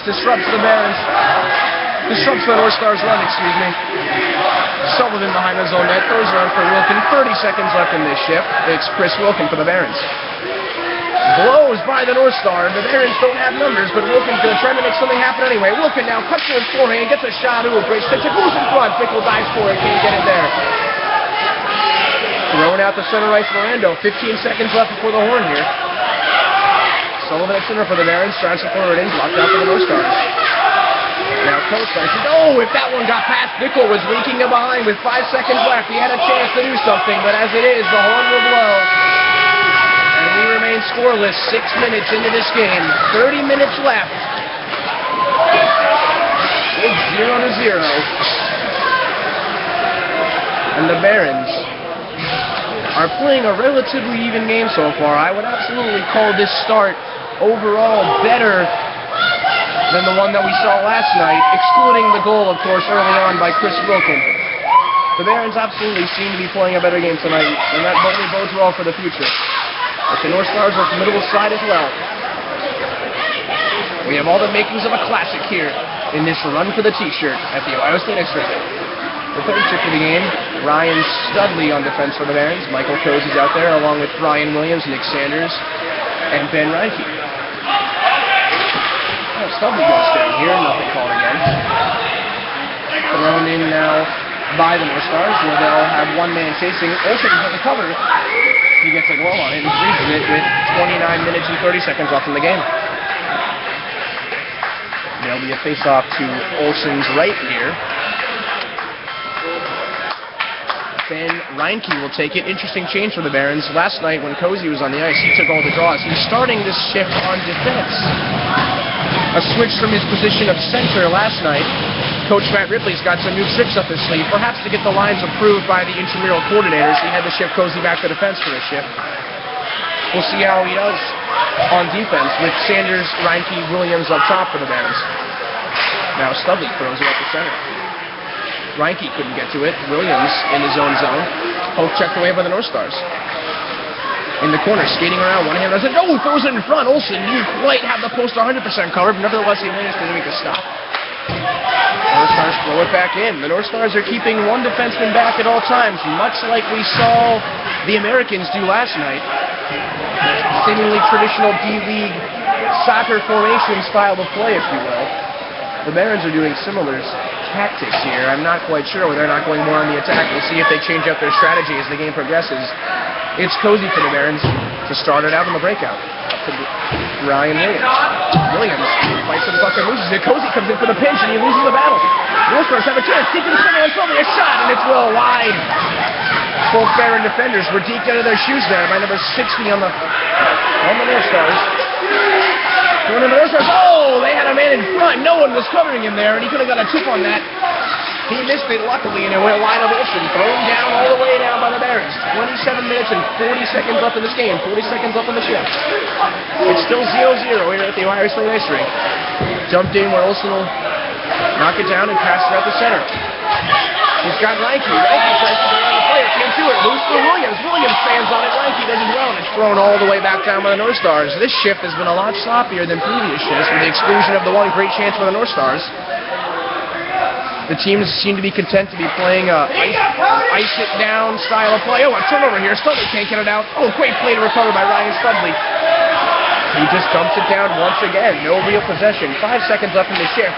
Disrupts the Barons. Disrupts the North Stars run, excuse me. Sullivan behind the zone net. Throws around for Wilkin. 30 seconds left in this shift. It's Chris Wilkin for the Barons. Blows by the North Star. The Barons don't have numbers, but Wilkin's going to try to make something happen anyway. Wilkin now cuts to his forehand, gets a shot. Ooh, great stick. Goes in front. Fickle dives for it. Can't get it there. Throwing out the center ice, Mirando. 15 seconds left before the horn here. Sullivan at center for the Barons. Tries to corner it in. Blocked out for the North Stars. Now Coach says, oh, if that one got past, Bickle was leaking it behind with 5 seconds left. He had a chance to do something, but as it is, the horn will blow. And we remain scoreless 6 minutes into this game. 30 minutes left. It's 0-0. And the Barons are playing a relatively even game so far. I would absolutely call this start overall better than the one that we saw last night, excluding the goal, of course, early on by Chris Wilkin. The Barons absolutely seem to be playing a better game tonight, and that only bodes well for the future. But the North Stars are formidable side as well. We have all the makings of a classic here in this run for the T-shirt at the Ohio State Extra. The third shift of the game, Ryan Studley on defense for the Barons. Michael Cozy's out there, along with Ryan Williams, Nick Sanders, and Ben Reinke. Studley goes down here, nothing called against. Thrown in now by the North Stars, where they'll have one man chasing. Olsen has the cover. He gets a glove on it and freezes it with 29 minutes and 30 seconds left in the game. There'll be a face-off to Olsen's right here. Ben Reinke will take it. Interesting change for the Barons. Last night when Cozy was on the ice, he took all the draws. He's starting this shift on defense. A switch from his position of center last night. Coach Matt Ripley's got some new tricks up his sleeve, perhaps to get the lines approved by the intramural coordinators. He had to shift Cozy back to defense for this shift. We'll see how he does on defense with Sanders, Reinke, Williams up top for the Barons. Now Studley throws it up the center. Reinke couldn't get to it. Williams in his own zone. Poke checked away by the North Stars. In the corner, skating around, one hand does it. Oh, throws it in front. Olsen didn't quite have the post 100% covered, but nevertheless he managed to make a stop. North Stars throw it back in. The North Stars are keeping one defenseman back at all times, much like we saw the Americans do last night. Seemingly traditional D-League soccer formation style of play, if you will. The Barons are doing similar tactics here. I'm not quite sure whether they're not going more on the attack. We'll see if they change up their strategy as the game progresses. It's Cozy for the Barons to start it out in the breakout. Up to Ryan Williams. Williams fights for the puck and loses it. Cozy comes in for the pinch and he loses the battle. The North Stars have a chance. Deep in the center and Sullivan, a shot, and it's well wide. Both Baron defenders were deked out of their shoes there by number 60 on the North Stars. Going into the North Stars. Oh, they had a man in front. No one was covering him there, and he could have got a tip on that. He missed it, luckily, and it went wide of Olsen. Thrown down all the way down by the Barons. 27 minutes and 40 seconds left in this game. 40 seconds left in the shift. It's still 0-0 here at the Ohio State Ice Rink. Jumped in where Olsen will knock it down and pass it out the center. He's got Reinke. Reinke tries to get around the player. Can't do it. Loose for Williams. Williams stands on it. Reinke does as well, and it's thrown all the way back down by the North Stars. This shift has been a lot sloppier than previous shifts, with the exclusion of the one great chance for the North Stars. The teams seem to be content to be playing a ice it down style of play. Oh, a turnover here. Studley can't get it out. Oh, great play to recover by Ryan Studley. He just dumps it down once again. No real possession. 5 seconds left in the shift.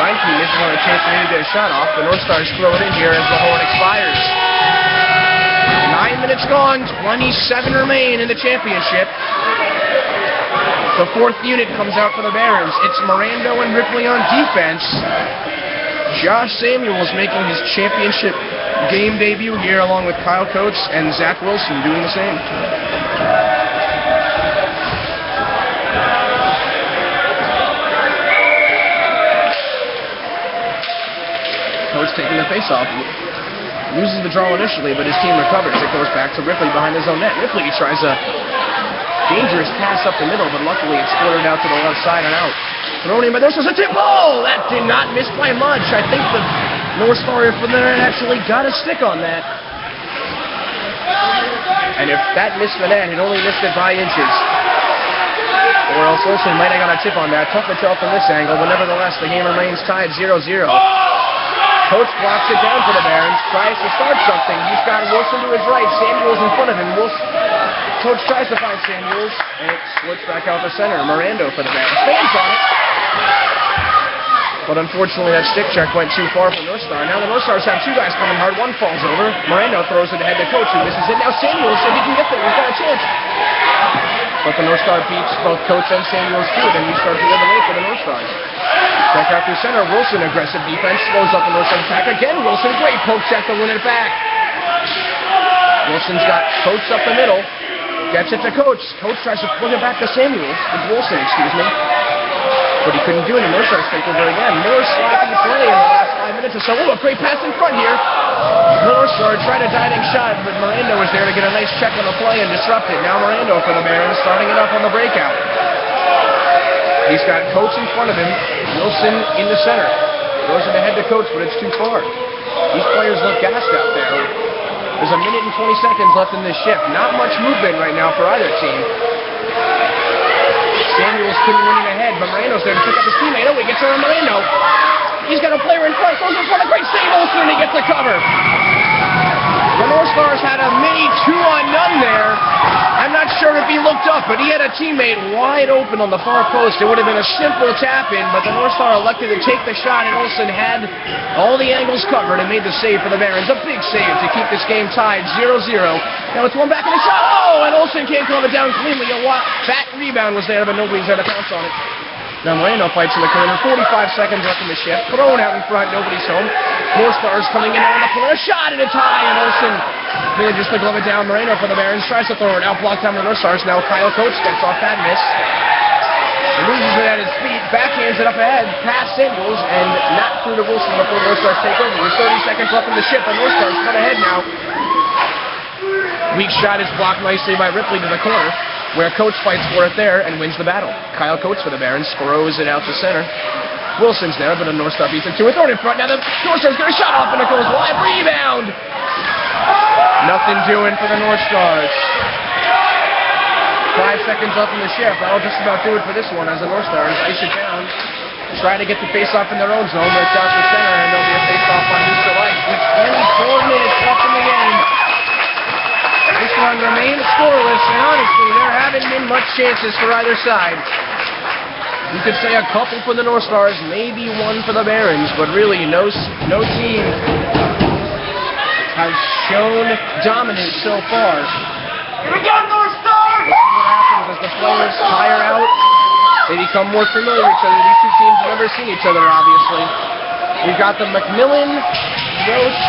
Reinke misses on a chance to maybe get a shot off. The North Stars throw it in here as the horn expires. 9 minutes gone. 27 remain in the championship. The fourth unit comes out for the Barons. It's Mirando and Ripley on defense. Josh Samuels making his championship game debut here, along with Kyle Coates and Zach Wilson doing the same. Coates taking the face-off. Loses the draw initially, but his team recovers. It goes back to Ripley behind his own net. Ripley tries a dangerous pass up the middle, but luckily it's squirted out to the left side and out. Thrown in by North Stars. A tip. Oh, that did not miss by much. I think the North Star from there actually got a stick on that. And if that missed the net, it only missed it by inches. Or else Olsen might have got a tip on that. Tough to tell from this angle, but nevertheless, the game remains tied 0-0. Coach blocks it down for the Barons, tries to start something. He's got Wilson to his right, Samuels in front of him. Coach tries to find Samuels, and it splits back out the center. Mirando for the Barons. Fans on it. But unfortunately, that stick check went too far for North Star. Now the North Stars have two guys coming hard. One falls over. Mirando throws it ahead to Coach, who misses it. Now Samuels, if he can get there, he's got a chance. But the North Star beats both Coach and Samuels too. Then we start the other way for the North Stars. Back out through center. Wilson, aggressive defense, slows up the North Star attack. Again, Wilson, great poke check to win it back. Wilson's got Coach up the middle. Gets it to Coach. Coach tries to fling it back to Samuels. Wilson, excuse me. But he couldn't do it, and North Stars take over again. More sloppy play in the last 5 minutes or so. Oh, a great pass in front here. North Star tried a diving shot, but Mirando was there to get a nice check on the play and disrupt it. Now Mirando for the Barons, starting it up on the breakout. He's got Coach in front of him. Wilson in the center. Throws it ahead to Coach, but it's too far. These players look gassed out there. There's a minute and 20 seconds left in this shift. Not much movement right now for either team. Samuels couldn't win it ahead, but Mirando's there to pick up his teammate. Oh, he gets around Mirando. He's got a player in front. Throws in front. A great save, Olsen, and he gets the cover. The North Stars had a mini 2-on-none there. I'm not sure if he looked up, but he had a teammate wide open on the far post. It would have been a simple tap-in, but the North Star elected to take the shot, and Olsen had all the angles covered and made the save for the Barons. A big save to keep this game tied 0-0. Now it's one back in the shot. Oh, and Olsen can't calm it down cleanly. A fat rebound was there, but nobody's there to pounce on it. Now Mirando fights in the corner. 45 seconds left in the shift. Thrown out in front. Nobody's home. North Stars coming in on the floor. A shot and a tie, and Olsen manages to glove it down. Mirando for the Barons tries to throw it out. Blocked down the North Stars. Now Kyle Coates gets off that miss. Loses it at his feet. Backhands it up ahead. Past Samuels and not through to Wilson before the North Stars take over. With 30 seconds left in the shift. The North Stars cut ahead now. Weak shot is blocked nicely by Ripley to the corner, where Coach fights for it there and wins the battle. Kyle Coates for the Barons throws it out to center. Wilson's there, but the North Star beats it to it. Thrown in front. Now the North Stars get a shot off, and it goes wide. Rebound! Nothing doing for the North Stars. 5 seconds left in the shift. That'll just about do it for this one as the North Stars ice it down. Try to get the face-off in their own zone, but it's out to center, and there'll be a face-off on neutral ice with 24 minutes left in the game. This one remains scoreless, and honestly, there haven't been much chances for either side. You could say a couple for the North Stars, maybe one for the Barons, but really no team has shown dominance so far. Here we go, North Stars! Let's see what happens as the players tire out. They become more familiar with each other. These two teams have never seen each other, obviously. We've got the McMillan, Roach,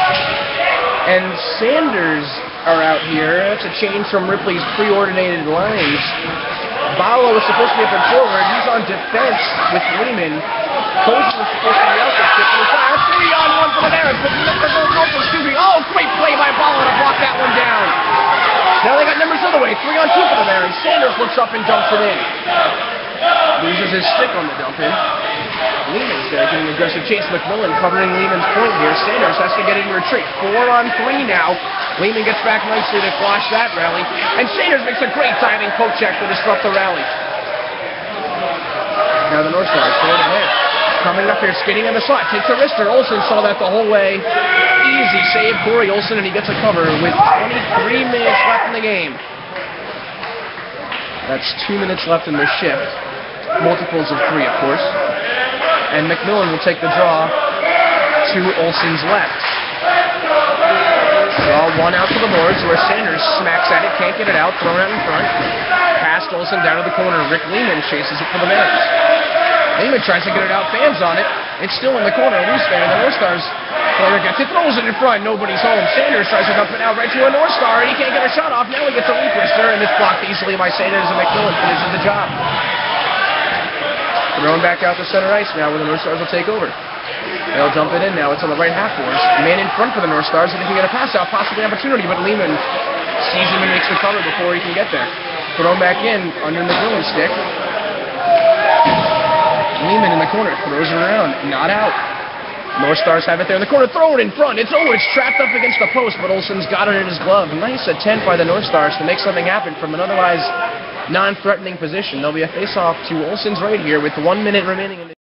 and Sanders are out here. That's a change from Ripley's preordinated lines. Bauer was supposed to be up in forward. He's on defense with Lehman. Cozy was supposed to be out there. 3-on-1 for the Barons. Oh, great play by Bauer to block that one down. Now they got numbers the other way. 3-on-2 for the Barons. Sanders looks up and dumps it in. Loses his stick on the dump in. Lehman's there getting aggressive chase. McMillan covering Lehman's point here. Sanders has to get into retreat. 4-on-3 now. Lehman gets back nicely to quash that rally. And Sanders makes a great diving poke check to disrupt the rally. Now the North Stars forward ahead. Coming up here, skating on the slot. Takes a wrister. Olsen saw that the whole way. Easy save, Corey Olsen, and he gets a cover with 23 minutes left in the game. That's 2 minutes left in the shift. Multiples of 3, of course. And McMillan will take the draw to Olsen's left. Draw one out to the boards where Sanders smacks at it, can't get it out, thrown out in front. Past Olsen down to the corner. Rick Lehman chases it for the Barons. Lehman tries to get it out, fans on it. It's still in the corner, loose fan. The North Stars player gets it, throws it in front. Nobody's home. Sanders tries to dump it out right to a North Star, and he can't get a shot off. Now he gets a leap wrister, and it's blocked easily by Sanders, and McMillan finishes the job. Thrown back out to center ice now where the North Stars will take over. They'll dump it in now. It's on the right half boards. Man in front for the North Stars, and they can get a pass out, possibly opportunity, but Lehman sees him and makes the cover before he can get there. Thrown back in under McMillan's stick. Lehman in the corner, throws it around, not out. North Stars have it there in the corner, throw it in front. It's trapped up against the post, but Olsen's got it in his glove. Nice attempt by the North Stars to make something happen from an otherwise non-threatening position. There'll be a face-off to Olsen's right here with 1 minute remaining in the